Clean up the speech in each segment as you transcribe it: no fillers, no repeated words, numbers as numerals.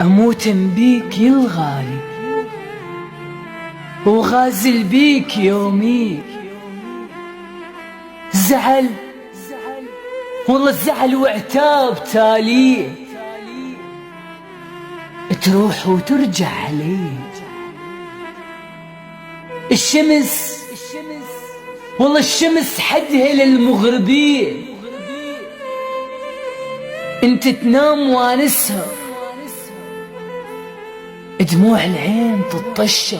أموت بيك يا الغالي وغازل بيك يومي. زعل والله الزعل وعتاب تالي، تروح وترجع علي. الشمس والله الشمس حدها للمغربين، انت تنام وانا اسهر، دموع العين تتطشر،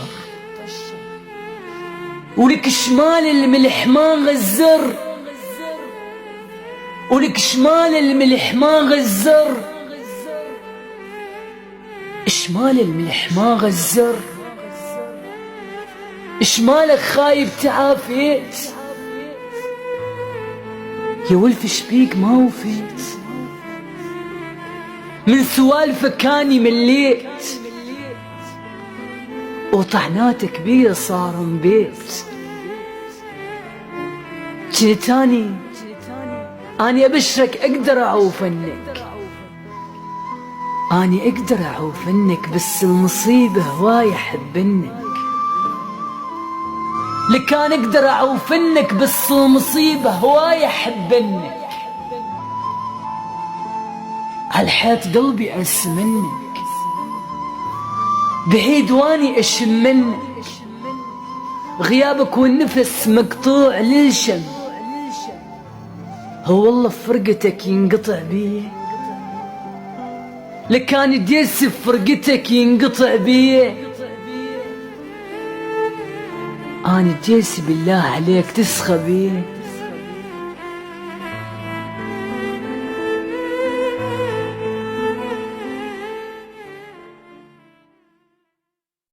ولك شمال الملح ما غزر، ولك شمال الملح ما غزر، شمال الملح ما غزر، شمالك خايب تعافيت يا ولف شبيك ما وفيت، من سوالفك اني مليت، وطعناتك بيا صار بيت. جنتاني اني ابشرك اقدر اعوف عنك، اني اقدر اعوف عنك، بس المصيبة هواي احبنك. لك انا اقدر اعوف عنك بس المصيبة هواي احبنك. عالحياة قلبي أس منك، بعيد واني اشم منك، غيابك والنفس مقطوع للشم. هو والله فرقتك ينقطع بيه، لك كان ديس فرقتك ينقطع بيه. أنا ديس بالله عليك تسخى بيه،